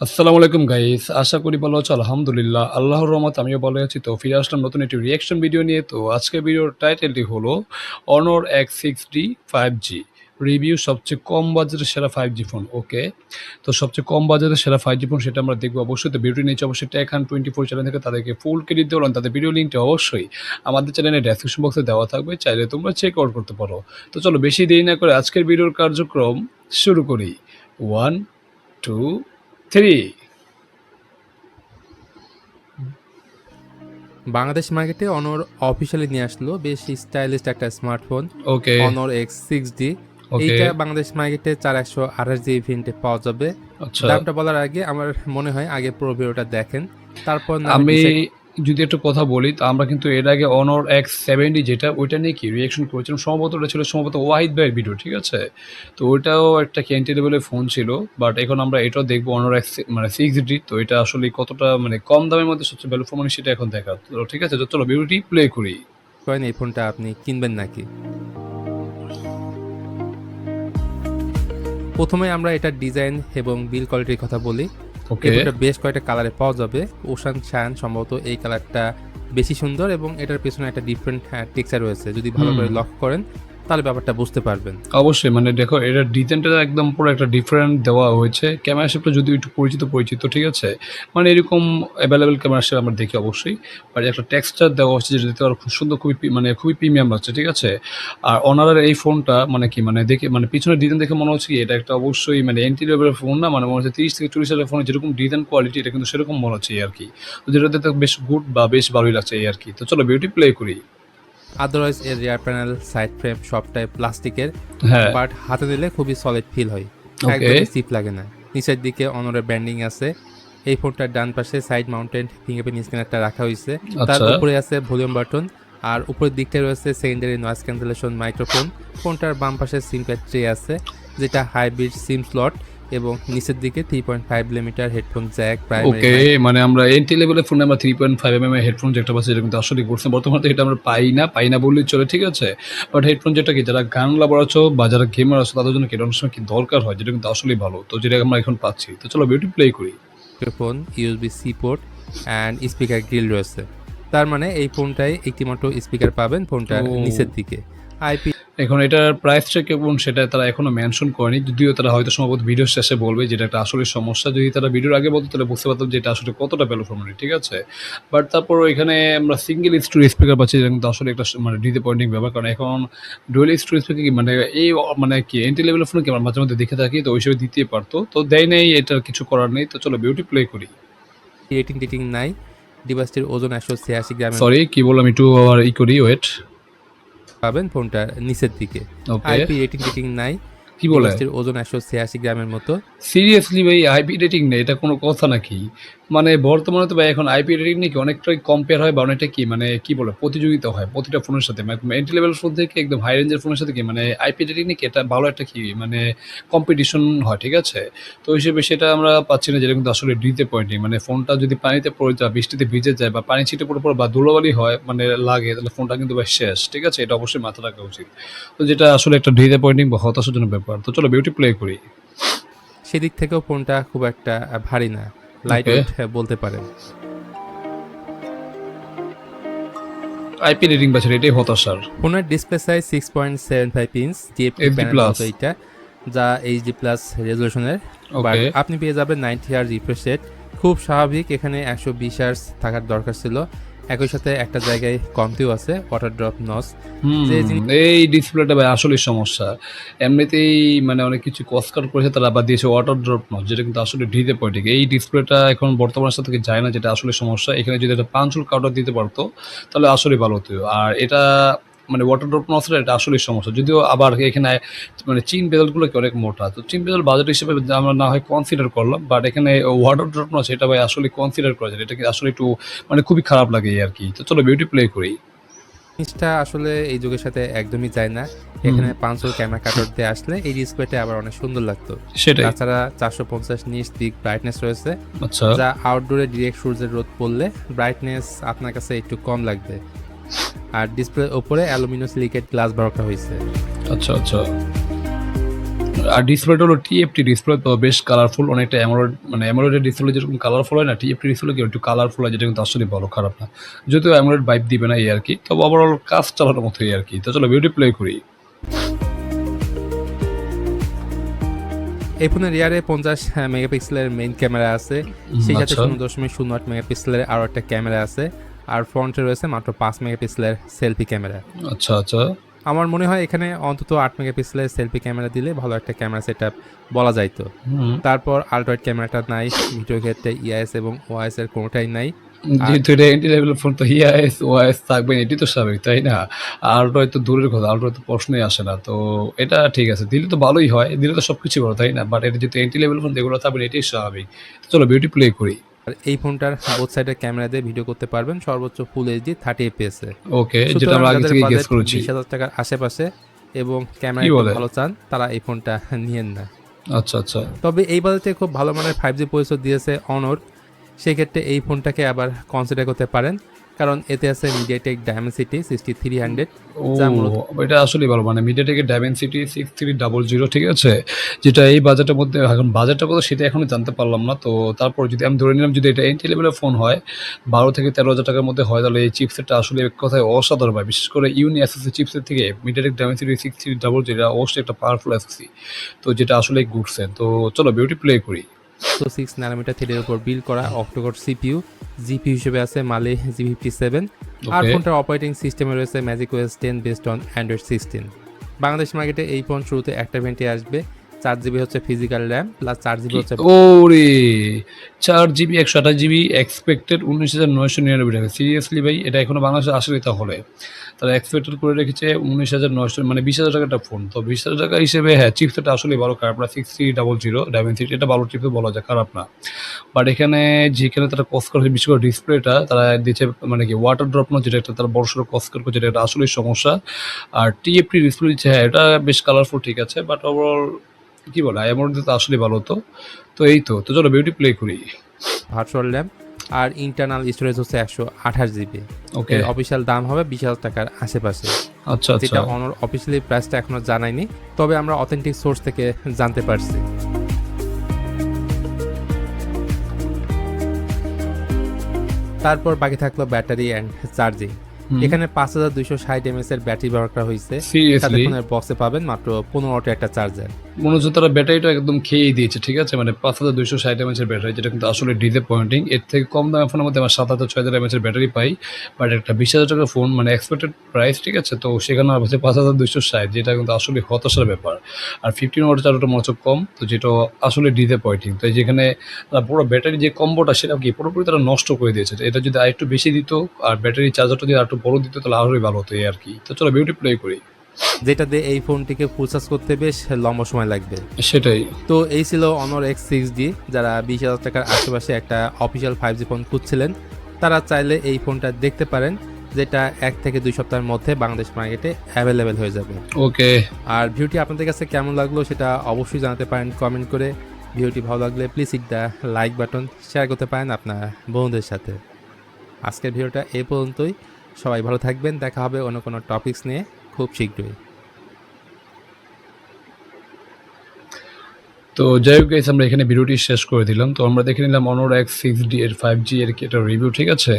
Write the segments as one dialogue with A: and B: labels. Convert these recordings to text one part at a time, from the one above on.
A: আসসালামু আলাইকুম গাইস। আশা করি ভালো আছো। আলহামদুলিল্লাহ। আল্লাহর রহমতে আমিও ভালো আছি। তো ফিরে আসলাম নতুন একটি রিঅ্যাকশন ভিডিও নিয়ে। তো আজকের ভিডিওর টাইটেলটি হলো Honor X6D 5G রিভিউ সবচেয়ে কম বাজেটের সেরা 5G ফোন। ওকে। তো সবচেয়ে কম বাজেটের সেরা 5G ফোন সেটা আমরা দেখব অবশ্যই। তো ভিডিওটি নিচে অবশ্যই Tech-Hunt24 চ্যানেল থেকে তাদেরকে ফুল ক্রেডিট দেওয়ান। তাদের ভিডিও লিঙ্কটা অবশ্যই আমাদের চ্যানেলের ডেসক্রিপশন বক্সে দেওয়া থাকবে। চাইলে তোমরা চেক আউট করতে পারো। তো চলো বেশি দেরি না করে আজকের ভিডিওর কার্যক্রম শুরু করি। 1, 2, 3
B: বাংলাদেশ মার্কেটে অনর অফিসিয়ালি নিয়ে আসলো বেশ স্টাইলিশ একটা স্মার্টফোন
A: ওকে,
B: অনর X6D।
A: ওকে।
B: এইটা বাংলাদেশ মার্কেটে 4128 ভেরিয়েন্টে পাওয়া যাবে।
A: আচ্ছা।
B: দামটা বলার আগে আমার মনে হয় আগে পুরো ভিডিওটা দেখেন, তারপর না হয়
A: আমি
B: ডিসাইড।
A: যদি একটু কথা বলি, তো আমরা কিন্তু এর আগে Honor X70 যেটা ওইটা নিয়ে কি রিঅ্যাকশন করেছিলাম। সম্ভবত ওটা ছিল সম্ভবত ওয়াহিদ ভাইয়ের ভিডিও, ঠিক আছে? তো ওইটাও একটা কি এন্ট্রি লেভেলের ফোন ছিল। বাট এখন আমরা এটাও দেখবো Honor X মানে 6D। তো এটা আসলে কতটা মানে কম দামের মধ্যে সবচেয়ে ভ্যালু ফর মানি সেটা এখন দেখার। তো ঠিক আছে? তো চলো ভিডিওটি প্লে করি।
B: করেন এই ফোনটা আপনি কিনবেন নাকি। প্রথমে আমরা এটার ডিজাইন এবং বিল কোয়ালিটির কথা বলি। এই
A: ওকে,
B: ফোনটা বেশ কয়েকটা কালারে পাওয়া যাবে। ওশান শায়ান সম্ভবত এই কালারটা বেশি সুন্দর এবং এটার পেছনে একটা ডিফারেন্ট টেক্সচার রয়েছে। যদি ভালো করে লক করেন তাহলে ব্যাপারটা বুঝতে পারবেন।
A: অবশ্যই মানে দেখো এটার ডিজাইনটা একদম পুরো একটা ডিফারেন্ট দেওয়া হয়েছে। ক্যামেরা শেপটা যদিও একটু পরিচিত, ঠিক আছে? মানে এরকম অ্যাভেলেবেল ক্যামেরা শেপ আমরা দেখি অবশ্যই। বাট একটা টেক্সচার দেওয়া হচ্ছে যেটা দেখতে আরো খুব সুন্দর, মানে খুবই প্রিমিয়াম লাগছে, ঠিক আছে? আর অনারের এই ফোনটা মানে কি মানে দেখে মানে পিছনের ডিজাইন দেখে মনে হচ্ছে কি এটা একটা অবশ্যই মানে এন্ট্রি লেভেলের ফোন না, মানে মনে হচ্ছে 30 থেকে 40 হাজার ফোনের যেরকম ডিজাইন কোয়ালিটি এটা কিন্তু সেরকম মনে হচ্ছে এই আরকি। তো যেটা দেখতে বেশ গুড বা বেশ ভালোই লাগছে এই আরকি। তো চলো ভিডিওটি প্লে করি।
B: আদারওয়াইজ এর রিয়ার প্যানেল, সাইড ফ্রেম সবটাই প্লাস্টিকের,
A: হ্যাঁ,
B: বাট হাতে দিলে খুবই সলিড ফিল হয়,
A: ওকে।
B: একদমই চিপ লাগে না। নিচের দিকে অনরের ব্র্যান্ডিং আছে। এই ফোনটার ডান পাশে সাইড মাউন্টেড ফিঙ্গারপ্রিন্ট স্ক্যানারটা রাখা হয়েছে। তার
A: আচ্ছা,
B: উপরে আছে ভলিউম বাটন, আর উপরের দিকটায় রয়েছে সেকেন্ডারি নয়েজ ক্যান্সেলেশন মাইক্রোফোন। ফোনটার বাম পাশে সিম কার্ড ট্রে আছে, যেটা হাইব্রিড সিম স্লট, এবং নিচের দিকে 3.5 মিলিমিটার হেডফোন জ্যাক, প্রাইমারি
A: ওকে,
B: মাইক।
A: মানে আমরা এন্ট্রি লেভেলের ফোনে আমরা 3.5 এর হেডফোন যেটা পাচ্ছি এটা কিন্তু আসলেই করছেন। বর্তমানে তো এটা আমরা পাই না বললেই চলে, ঠিক আছে? বাট হেডফোন যেটা কি যারা গান লাভার আছো বা যারা গেমার আছো তাদের জন্য কি এটা অনেক সময় কি দরকার হয়, যেটা কিন্তু আসলেই ভালো। তো যেটা আমরা এখন পাচ্ছি। তো চলো ভিডিওটি প্লে করি।
B: Microphone, USB C port and speaker grill রয়েছে। তার মানে এই ফোনটায় একটি মাত্র স্পিকার পাবেন ফোনটার নিচের
A: ও,
B: দিকে। আইপি
A: এখন এটার প্রাইসটা কেমন সেটা তারা এখনো মেনশন করেনি। যদিও তারা হয়তো সম্ভবত ভিডিওর শেষে বলবে যেটা একটা আসলে সমস্যা। যদি তারা ভিডিওর আগে বলতো তাহলে বুঝতে পারতাম যে এটা আসলে কতটা ভ্যালু ফর মানি, ঠিক আছে? বাট তারপরও এখানে আমরা সিঙ্গেল স্টোরেজ স্পিকার পাচ্ছি যেটা কিন্তু আসলে একটা মানে ডিসঅ্যাপয়েন্টিং ব্যাপার। কারণ এখন ডুয়াল স্টোরেজ স্পিকার কি মানে এই মানে কি এন্ট্রি লেভেলের ফোনে কি আমরা মাঝে মধ্যে দেখে থাকি, তো ওই হিসেবে দিতেই পারতো। তো দেয় নাই, এটার কিছু করার নেই। তো চলো ভিডিওটি প্লে করি।
B: রেটিং টেটিং নাই। ডিভাইসটির ওজন 186 গ্রামের
A: সরি, কি বললাম একটু আবার করি, ওয়েট।
B: পাবেন ফোনটার নিচের দিকে।
A: ওকে,
B: আইপি রেটিং টেটিং নাই।
A: কি বলে?
B: ডিভাইসটির ওজন 186 গ্রামের মতো।
A: সিরিয়াসলি ভাই আইপি রেটিং নেই, এটা কোনো কথা নাকি? মানে বর্তমানে তো ভাই এখন আইপি রেটিং নিয়ে কি অনেকটাই কম্পেয়ার হয় বা অনেকটা কি মানে কি বলে প্রতিযোগিতা হয় প্রতিটা ফোনের সাথে। এন্ট্রি লেভেল ফোন থেকে একদম হাই রেঞ্জের ফোনের সাথে কি মানে আইপি রেটিং নিয়ে কি এটা ভালো একটা কি মানে কম্পিটিশন হয়, ঠিক আছে? তো হিসেবে সেটা আমরা পাচ্ছি না, যেটা কিন্তু আসলে ডিসঅ্যাপয়েন্টিং। মানে ফোনটা যদি পানিতে পড়ে যায়, বৃষ্টিতে ভিজে যায় বা পানি ছিটে পড়ে বা ধুলোবালি হয় মানে লাগে, তাহলে ফোনটা কিন্তু ভাই শেষ, ঠিক আছে? এটা অবশ্যই মাথায় রাখা উচিত। তো যেটা আসলে একটা ডিসঅ্যাপয়েন্টিং বা হতাশাজনক ব্যাপার। তো চলো ভিডিওটি প্লে করি।
B: সেদিক থেকেও ফোনটা খুব একটা ভারী না, লাইট
A: ওকে,
B: ওয়েট বলতে পারেন।
A: আইপি রেটিং পাচ্ছেন, এটাই হতাশার।
B: ফোনের display size 6.75 inch TFT
A: HD
B: panel
A: plus.
B: মতো এটা, যা এইচডি প্লাস রেজলিউশনের। বাট
A: ওকে,
B: আপনি পেয়ে যাবেন 90 হার্জ রিফ্রেশ রেট, খুব স্বাভাবিক। এখানে 120 হার্জ থাকার দরকার ছিল। একই সাথে একটা জায়গায় কমতিও আছে, ওয়াটার ড্রপ নস। যে জিনিস
A: এই ডিসপ্লেটা ভাই আসলেই সমস্যা। এমনিতেই মানে অনেক কিছু কস্ট কাট করেছে তারা, আবার দিয়েছে ওয়াটার ড্রপ নচ, যেটা কিন্তু আসলে ডিসঅ্যাপয়েন্টিং। এই ডিসপ্লেটা এখন বর্তমানের সাথে যায় না, যেটা আসলে সমস্যা। এখানে যদি একটা পাঞ্চুল কাউন্টার দিতে পারতো তাহলে আসলেই ভালো হতো। আর এটা মানে ওয়াটার ড্রপ নচটা এটা আসলেই সমস্যা। যদিও আবার এখানে মানে চিন বেজেলগুলো কি অনেক মোটা। তো চিন বেজেল বাজেট হিসেবে আমরা না হয় কনসিডার করলাম। বাট এখানে ওয়াটার ড্রপ নচ এটা ভাই আসলে কনসিডার করা যায় না। এটা কি আসলে একটু মানে খুবই খারাপ লাগে এই আরকি। তো চলো ভিডিওটি প্লে করি।
B: জিনিসটা আসলে এই যুগের সাথে একদমই যায় না।
A: হুম,
B: এখানে 500 ক্যামেরা কাটর দিয়ে আসলে এই ডিসপ্লেটা আবার অনেক সুন্দর লাগতো।
A: সেটাই।
B: তাছাড়া 450 নিটস পিক ব্রাইটনেস রয়েছে,
A: আচ্ছা।
B: যা আউটডোরে ডিরেক্ট সূর্যের রোদ পড়লে ব্রাইটনেস আপনার কাছে একটু কম লাগবে। আর ডিসপ্লের ওপরে অ্যালুমিনিয়াম সিলিকেট গ্লাস ব্যবহার করা হয়েছে।
A: আচ্ছা, আচ্ছা। আর ডিসপ্লেটা হলো টিএফটি ডিসপ্লে, তো বেশ কালারফুল, অনেকটা অ্যামোলেড মানে অ্যামোলেডের ডিসপ্লে যেরকম কালারফুল হয় না, টিএফটি ডিসপ্লে কি একটু কালারফুল হয়, যেটা কিন্তু আসলে ভালো, খারাপ না। যদিও অ্যামোলেড ভাইব দিবে না এই আর কি, তবে ওভারঅল কাজ চালানোর মতো এই আর কি। তো চলো ভিডিও প্লে করি।
B: এই ফোনের রিয়ারে 50 মেগাপিক্সেলের মেইন ক্যামেরা আছে, সেই সাথে
A: আচ্ছা
B: 0.08 মেগাপিক্সেলের আরও একটা ক্যামেরা আছে, আর ফ্রন্টে রয়েছে মাত্র 5 মেগাপিক্সেলের সেলফি ক্যামেরা।
A: আচ্ছা আচ্ছা।
B: আমার মনে হয় এখানে অন্তত 8 মেগাপিক্সেলের সেলফি ক্যামেরা দিলে ভালো একটা ক্যামেরা সেটআপ বলা যাইতো।
A: হুম।
B: তারপর আল্ট্রাওয়াইড ক্যামেরাটা নাই, ভিডিও ক্ষেত্রে ইআইএস এবং ওআইএস এর কোনোটাই নাই। আর
A: যেহেতু এটা এন্ট্রি লেভেল ফোন, তো ইআইএস ওআইএস থাকবে না, এটি তো স্বাভাবিক, তাই না? আল্ট্রা তো দূরের কথা, আল্ট্রা তো প্রশ্নই আসে না। তো এটা ঠিক আছে, দিলে তো ভালোই হয়, দিলে তো সবকিছু ভালো, তাই না? বাট এটা যেহেতু এন্ট্রি লেভেল ফোন, এগুলো থাকবে না, এটাই স্বাভাবিক। তো চলো বিউটি প্লে করি।
B: এই ফোনটার বোথ সাইডের ক্যামেরা দিয়ে ভিডিও করতে পারবেন সর্বোচ্চ ফুল এইচডি 30 এফপিএস এ।
A: ওকে, যেটা
B: সুতরাং
A: আমরা আগে
B: যাদের
A: থেকে গেস
B: বাজেট
A: করেছি।
B: 20,000 টাকার আশেপাশে এবং ক্যামেরা
A: কি
B: একটু
A: বলে?
B: ভালো চান, তারা এই ফোনটা নিয়েন না।
A: আচ্ছা আচ্ছা।
B: তবে এই বাজেটে খুব ভালো মানের 5G প্রসেসর দিয়েছে অনর, সেক্ষেত্রে এই ফোনটাকে আবার কনসিডার করতে পারেন, কারণ এতে আছে মিডিয়াটেক ডায়মেনসিটি 6300,
A: ও,
B: যা মূলত
A: এটা আসলেই ভালো, মানে মিডিয়াটেকের ডাইমেনসিটি 6300, ঠিক আছে? যেটা এই বাজেটের মধ্যে, এখন বাজেটটা কত সেটা এখনো জানতে পারলাম না। তো তারপর যদি আমি ধরে নিলাম, যদি এটা এন্ট্রি লেভেলের ফোন হয়, 12 থেকে 13 হাজার টাকার মধ্যে হয়, তাহলে এই চিপসেটটা আসলে এক কথায় অসাধারণ হয়। বিশেষ করে ইউনি এসএসসি চিপসেট থেকে মিডিয়াটেক ডাইমেনসিটি 6300, এটা অবশ্যই একটা পাওয়ারফুল এসএসসি, তো যেটা আসলে গুডসে। তো চলো বিউটি প্লে করি।
B: 6 ন্যানোমিটার থ্রেডের উপর বিল্ড করা অক্টোকোর সিপিইউ, জিপিইউ হিসেবে আছে মালি G57, আর
A: ওকে।
B: ফোনটার অপারেটিং সিস্টেমে রয়েছে magic OS 10 based on Android 16। Bangladesh মার্কেটে এই ফোন শুরুতে একটা ভেরিয়েন্টে আসবে, 4GB হচ্ছে ফিজিক্যাল র্যাম প্লাস 4GB হচ্ছে।
A: ওরে, 4 জিবি 128 জিবি এক্সপেক্টেড 19,999 টাকা। সিরিয়াসলি ভাই, এটা এখনো বাংলাদেশে আসেনি, তাহলে তারা এক্সপেক্টেড করে রেখেছে 19,900, মানে 20,000 টাকার একটা ফোন। তো 20,000 টাকা হিসেবে হ্যাঁ, চিপসেটটা আসলে ভালো, খারাপ না। 6300 ডায়মেনসিটি, এটা ভালো চিপস বলা যায়, খারাপ না। বাট এখানে যেখানে তারা কস্ট করেছে, বিশেষ করে ডিসপ্লেটা তারা দিচ্ছে মানে কি ওয়াটার ড্রপ না, যেটা একটা তারা বড় সড়ো কস্ট করছে, যেটা এটা আসলেই সমস্যা। আর টিএফটি ডিসপ্লে দিচ্ছে, হ্যাঁ এটা বেশ কালারফুল, ঠিক আছে, বাট ওভারঅল কি বলে অ্যামাউন্ট তো আসলে ভালো হতো। তো এই তো, তো চলো বিউটি প্লে করি।
B: ভার্চুয়াল র্যাম আর ইন্টারনাল স্টোরেজ হচ্ছে 128GB।
A: ওকে।
B: এর অফিসিয়াল দাম হবে 20,000 টাকার আশেপাশে,
A: আচ্ছা আচ্ছা।
B: যেটা অনর অফিসিয়ালি প্রাইসটা এখনো জানায়নি, তবে আমরা অথেন্টিক সোর্স থেকে জানতে পারছি। তারপর বাকি থাকলো ব্যাটারি অ্যান্ড চার্জিং। এখানে 5260 mAh এর ব্যাটারি ব্যবহার করা হয়েছে, সাথে
A: সিরিয়াসলি
B: ফোনের বক্সে পাবেন মাত্র 15 ওয়াটের একটা চার্জার।
A: মনে হচ্ছে তারা ব্যাটারিটা একদম খেয়েই দিয়েছে, ঠিক আছে, মানে 5260 mAh এর ব্যাটারি, যেটা কিন্তু আসলে ডিসঅ্যাপয়েন্টিং। এর থেকে কম দামের ফোনের মধ্যে আমরা 7,000 6000 mAh এর ব্যাটারি পাই, বাট একটা 20,000 টাকার ফোন, মানে এক্সপেক্টেড প্রাইস, ঠিক আছে, তো সেখানে আর হচ্ছে 5260, যেটা কিন্তু আসলে হতাশার ব্যাপার। আর 15 ওয়াটের চার্জারটা মনে হচ্ছে কম, তো যেটা আসলে ডিসঅ্যাপয়েন্টিং। তো যেখানে তারা পুরো ব্যাটারি যে কম্বোটা, সেটা কি পুরোপুরি তারা নষ্ট করে দিয়েছে। এটা যদি আরেকটু বেশি দিত, আর ব্যাটারি চার্জারটা যদি আরেকটু বড় দিত, তাহলে আরোই ভালো হতো এই আর কি। তো চলো বিউটি প্লে করি।
B: যেটা দিয়ে এই ফোনটিকে ফুল চার্জ করতে বেশ লম্বা সময় লাগবে।
A: সেটাই।
B: তো এই ছিল অনর X6D। যারা 20,000 টাকার আশেপাশে একটা অফিসিয়াল 5G ফোন খুঁজছিলেন, তারা চাইলে এই ফোনটা দেখতে পারেন, যেটা 1 থেকে 2 সপ্তাহের মধ্যে বাংলাদেশ মার্কেটে অ্যাভেলেবেল হয়ে যাবে।
A: ওকে।
B: আর ভিডিওটি আপনাদের কাছে কেমন লাগলো সেটা অবশ্যই জানাতে পারেন কমেন্ট করে। ভিডিওটি ভালো লাগলে please hit the like button, share করতে পারেন আপনার বন্ধুদের সাথে। আজকের ভিডিওটা এই পর্যন্তই, সবাই ভালো থাকবেন, দেখা হবে অন্য কোনো টপিকস নিয়ে খুব শীঘ্রই।
A: তো যাই হোক গাইস, আমরা এখানে ভিডিওটি শেষ করে দিলাম। তো আমরা দেখে নিলাম অনর X6D এর 5G এর কি একটা রিভিউ, ঠিক আছে।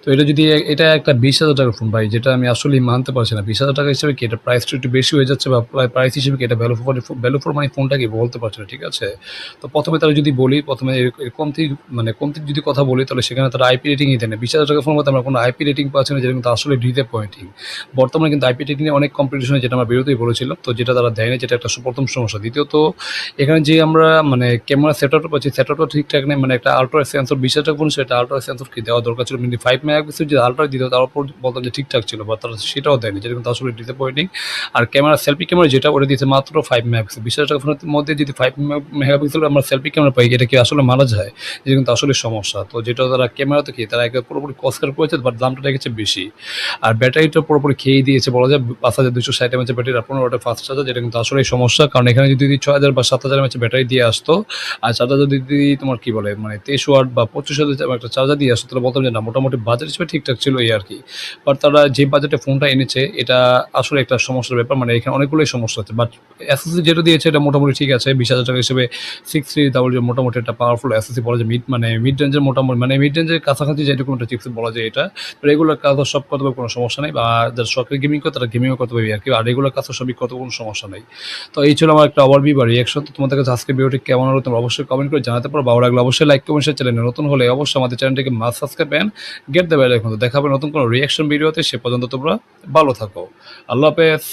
A: তো এটা যদি এটা একটা 20,000 টাকার ফোন ভাই, যেটা আমি আসলেই মানতে পারছি না। 20,000 টাকা হিসেবে কি এটা প্রাইসটা একটু বেশি হয়ে যাচ্ছে, বা প্রাইস হিসেবে কি এটা ভ্যালু ফর মানি ফোনটা কি বলতে পারছি না, ঠিক আছে। তো প্রথমে তারা যদি বলি, প্রথমে কমতি যদি কথা বলি, তাহলে সেখানে তারা আইপি রেটিংই দেয় না। 20,000 টাকার ফোন মধ্যে আমরা কোনো আইপি রেটিং পাচ্ছি না, যেটা কিন্তু আসলে ডিসঅ্যাপয়েন্টিং। বর্তমানে কিন্তু আইপি রেটিংয়ে অনেক কম্পিটিশন, যেটা আমরা বিরতেই বলেছিলাম, তো যেটা তারা দেয় না, যেটা একটা প্রথম সমস্যা। দ্বিতীয়ত, এখানে যে আমরা মানে ক্যামেরা সেটআপটা পাচ্ছি, সেটআপটা ঠিকঠাক নেই। মানে একটা আল্ট্রা সেন্সর 20,000 টাকা ফোন, সেটা আল্ট্রা সেন্সর কি দেওয়া দরকার ছিল, কিন্তু 5 মেগাপিক্সেল যে আল্ট্রা দিত, তার উপর বলতাম যে ঠিকঠাক ছিল, বা তারা সেটাও দেয়নি, যেটা কিন্তু আসলে ডিসঅ্যাপয়েন্টিং। আর সেলফি ক্যামেরা যেটা ওটা দিয়েছে মাত্র 5 মেগাপিক্সেল। 20,000 টাকা ফোনের মধ্যে যদি 5 মেগাপিক্সেল আমরা সেলফি ক্যামেরা পাই, এটা কি আসলে মানা যায়? এটা কিন্তু আসলে সমস্যা। তো যেটা তারা ক্যামেরা তো কি তারা একে পুরোপুরি কস্কার করেছে, বাট দামটা রেখেছে বেশি। আর ব্যাটারিটা পুরোপুরি খেয়ে দিয়েছে বলা যায়। 5260 mAh ব্যাটারি, 15 ওয়াটের ফাস্ট চার্জার, যেটা কিন্তু আসলে সমস্যা। কারণ এখানে যদি 6,000 বা 7,000 mAh ব্যাটারি দিয়ে আসতো। আর চার্জার যদি তোমার কি বলে মানে 23 ওয়াট বা 25 ওয়াটের একটা চার্জার দিয়ে আসতো তাহলে বলতাম যে না মোটামুটি বাজেট হিসেবে ঠিকঠাক ছিল এই আরকি। বাট তারা যে বাজেটে ফোনটা এনেছে এটা আসলে একটা সমস্যার ব্যাপার। মানে এখানে অনেকগুলোই সমস্যা আছে। বাট এসএসডি যেটা দিয়েছে এটা মোটামুটি ঠিক আছে। 20,000 টাকা হিসেবে 6300 মোটামুটি একটা পাওয়ারফুল এসএসডি বলা যায় মিড রেঞ্জের মোটামুটি মানে মিড রেঞ্জের কাছাকাছি যেটুকু একটা চিপসেট বলা যায় এটা। রেগুলার কাজ সব করতে পারবে কোনো সমস্যা নাই বা যারা শখের গেমিং করে তারা গেমিংও করতে পারবে আরকি। আর রেগুলার কাজ সবই করতে কোনো সমস্যা নাই। তো এই ছিল আমার একটা ওভারভিউ বা রিঅ্যাকশন। তো তোমাদের কাছে আজকের ভিডিওটি কেমন হলো তোমরা অবশ্যই কমেন্ট করে জানাতে পারো। ভালো লাগলে অবশ্যই লাইক কমেন্ট শেয়ার, চ্যানেলে নতুন হলে অবশ্যই আমাদের চ্যানেলটিকে must subscribe and get the bell icon. দেখা হবে নতুন কোনো রিঅ্যাকশন ভিডিওতে। সে পর্যন্ত তোমরা ভালো থাকো। আল্লাহ হাফেজ।